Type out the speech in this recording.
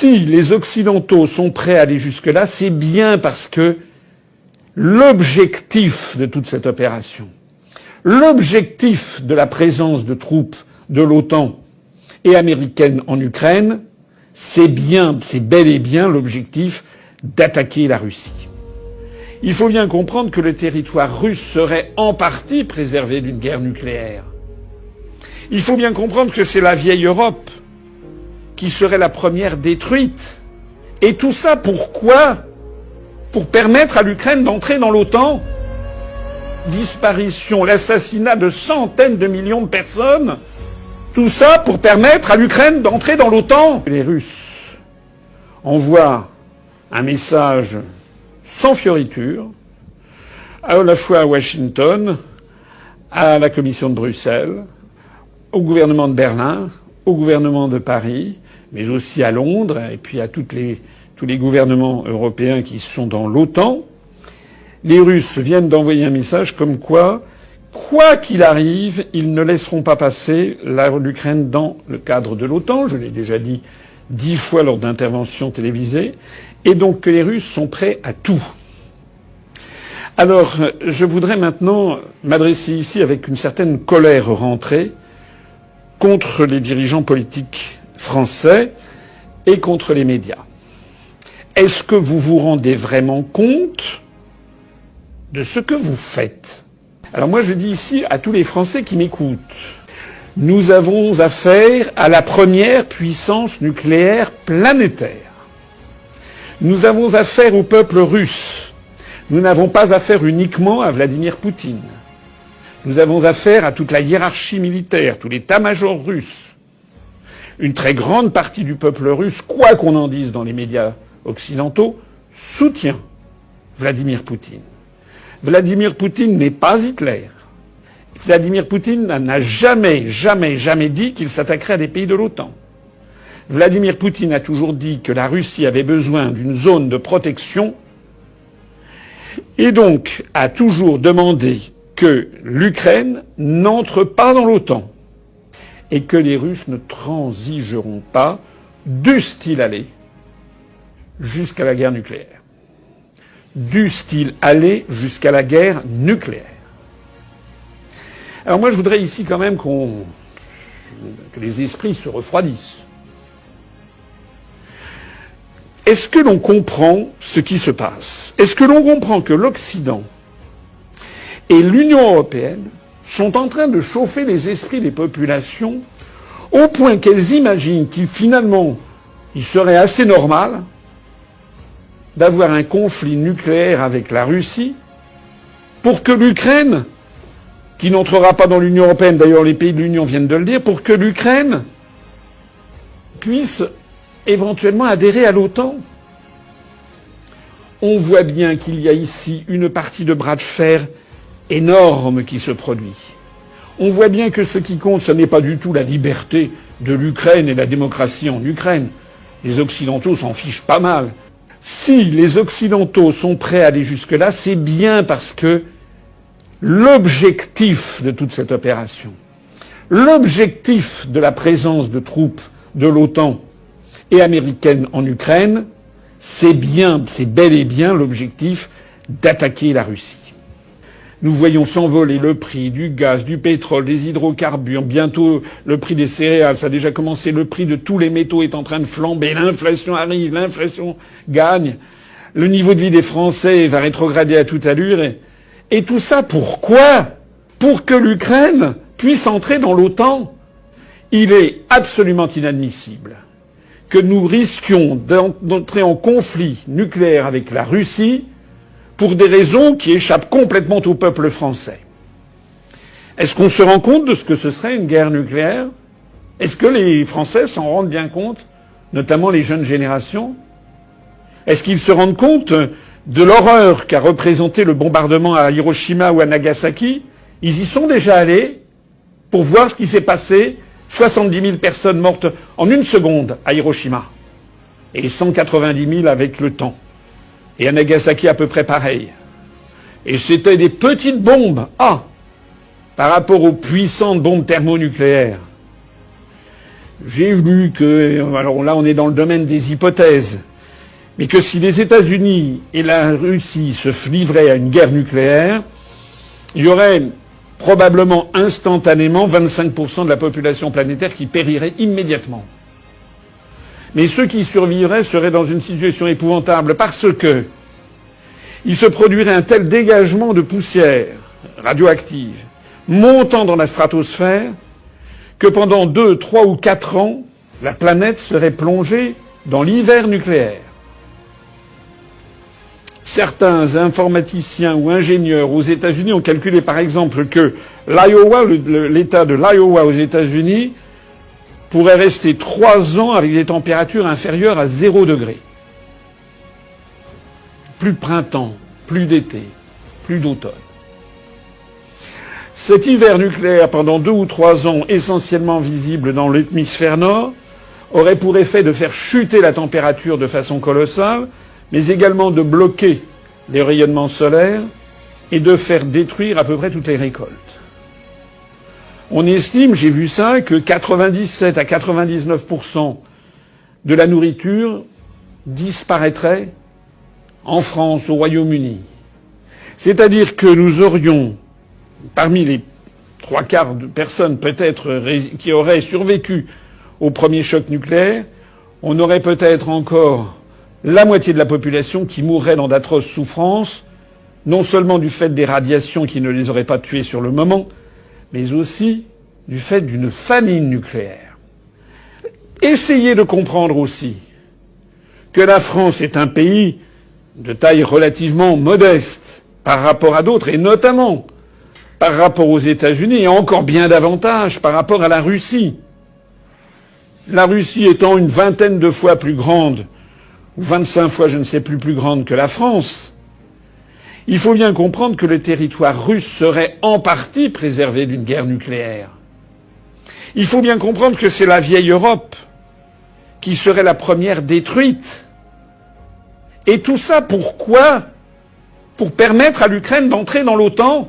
Si les Occidentaux sont prêts à aller jusque-là, c'est bien parce que l'objectif de toute cette opération, l'objectif de la présence de troupes de l'OTAN et américaines en Ukraine, c'est bel et bien l'objectif d'attaquer la Russie. Il faut bien comprendre que le territoire russe serait en partie préservé d'une guerre nucléaire. Il faut bien comprendre que c'est la vieille Europe qui serait la première détruite. Et tout ça pourquoi ? Pour permettre à l'Ukraine d'entrer dans l'OTAN. Disparition, l'assassinat de centaines de millions de personnes. Tout ça pour permettre à l'Ukraine d'entrer dans l'OTAN. Les Russes envoient un message sans fioriture, à la fois à Washington, à la Commission de Bruxelles, au gouvernement de Berlin, au gouvernement de Paris, mais aussi à Londres, et puis à tous les gouvernements européens qui sont dans l'OTAN. Les Russes viennent d'envoyer un message comme quoi qu'il arrive, ils ne laisseront pas passer l'Ukraine dans le cadre de l'OTAN. Je l'ai déjà dit 10 fois lors d'interventions télévisées. Et donc que les Russes sont prêts à tout. Alors, je voudrais maintenant m'adresser ici avec une certaine colère rentrée contre les dirigeants politiques français et contre les médias. Est-ce que vous vous rendez vraiment compte de ce que vous faites ? Alors moi je dis ici à tous les Français qui m'écoutent, nous avons affaire à la première puissance nucléaire planétaire. Nous avons affaire au peuple russe. Nous n'avons pas affaire uniquement à Vladimir Poutine. Nous avons affaire à toute la hiérarchie militaire, tout l'état-major russe. Une très grande partie du peuple russe, quoi qu'on en dise dans les médias occidentaux, soutient Vladimir Poutine. Vladimir Poutine n'est pas Hitler. Vladimir Poutine n'a jamais dit qu'il s'attaquerait à des pays de l'OTAN. Vladimir Poutine a toujours dit que la Russie avait besoin d'une zone de protection et donc a toujours demandé que l'Ukraine n'entre pas dans l'OTAN et que les Russes ne transigeront pas, dussent-ils aller jusqu'à la guerre nucléaire. Dussent-ils aller jusqu'à la guerre nucléaire. Alors moi je voudrais ici quand même que les esprits se refroidissent. Est-ce que l'on comprend ce qui se passe ? Est-ce que l'on comprend que l'Occident et l'Union européenne sont en train de chauffer les esprits des populations au point qu'elles imaginent qu'il serait assez normal d'avoir un conflit nucléaire avec la Russie pour que l'Ukraine, qui n'entrera pas dans l'Union européenne, d'ailleurs les pays de l'Union viennent de le dire, pour que l'Ukraine puisse éventuellement adhérer à l'OTAN. On voit bien qu'il y a ici une partie de bras de fer énorme qui se produit. On voit bien que ce qui compte, ce n'est pas du tout la liberté de l'Ukraine et la démocratie en Ukraine. Les Occidentaux s'en fichent pas mal. Si les Occidentaux sont prêts à aller jusque-là, c'est bien parce que l'objectif de toute cette opération, l'objectif de la présence de troupes de l'OTAN et américaines en Ukraine, c'est bel et bien l'objectif d'attaquer la Russie. Nous voyons s'envoler le prix du gaz, du pétrole, des hydrocarbures, bientôt le prix des céréales, ça a déjà commencé, le prix de tous les métaux est en train de flamber, l'inflation arrive, l'inflation gagne, le niveau de vie des Français va rétrograder à toute allure, et tout ça pourquoi ? Pour que l'Ukraine puisse entrer dans l'OTAN. Il est absolument inadmissible que nous risquions d'entrer en conflit nucléaire avec la Russie pour des raisons qui échappent complètement au peuple français. Est-ce qu'on se rend compte de ce que ce serait une guerre nucléaire ? Est-ce que les Français s'en rendent bien compte, notamment les jeunes générations ? Est-ce qu'ils se rendent compte de l'horreur qu'a représenté le bombardement à Hiroshima ou à Nagasaki ? Ils y sont déjà allés pour voir ce qui s'est passé. 70 000 personnes mortes en une seconde à Hiroshima. Et 190 000 avec le temps. Et à Nagasaki à peu près pareil. Et c'était des petites bombes. Par rapport aux puissantes bombes thermonucléaires. J'ai lu que, alors là on est dans le domaine des hypothèses, mais que si les États-Unis et la Russie se livraient à une guerre nucléaire, il y aurait probablement instantanément 25% de la population planétaire qui périrait immédiatement. Mais ceux qui survivraient seraient dans une situation épouvantable parce que il se produirait un tel dégagement de poussière radioactive montant dans la stratosphère que pendant 2, 3 ou 4 ans, la planète serait plongée dans l'hiver nucléaire. Certains informaticiens ou ingénieurs aux États-Unis ont calculé par exemple que l'Iowa, l'État de l'Iowa aux États-Unis, pourrait rester 3 ans avec des températures inférieures à 0 degré. Plus de printemps, plus d'été, plus d'automne. Cet hiver nucléaire, pendant 2 ou 3 ans, essentiellement visible dans l'hémisphère nord, aurait pour effet de faire chuter la température de façon colossale, mais également de bloquer les rayonnements solaires et de faire détruire à peu près toutes les récoltes. On estime, j'ai vu ça, que 97 à 99% de la nourriture disparaîtrait en France, au Royaume-Uni. C'est-à-dire que nous aurions, parmi les 3/4 de personnes peut-être qui auraient survécu au premier choc nucléaire, on aurait peut-être encore la moitié de la population qui mourrait dans d'atroces souffrances, non seulement du fait des radiations qui ne les auraient pas tués sur le moment, mais aussi du fait d'une famine nucléaire. Essayez de comprendre aussi que la France est un pays de taille relativement modeste par rapport à d'autres, et notamment par rapport aux États-Unis, et encore bien davantage par rapport à la Russie. La Russie étant une vingtaine de fois plus grande, ou 25 fois, je ne sais plus grande que la France, il faut bien comprendre que le territoire russe serait en partie préservé d'une guerre nucléaire. Il faut bien comprendre que c'est la vieille Europe qui serait la première détruite. Et tout ça pourquoi ? Pour permettre à l'Ukraine d'entrer dans l'OTAN.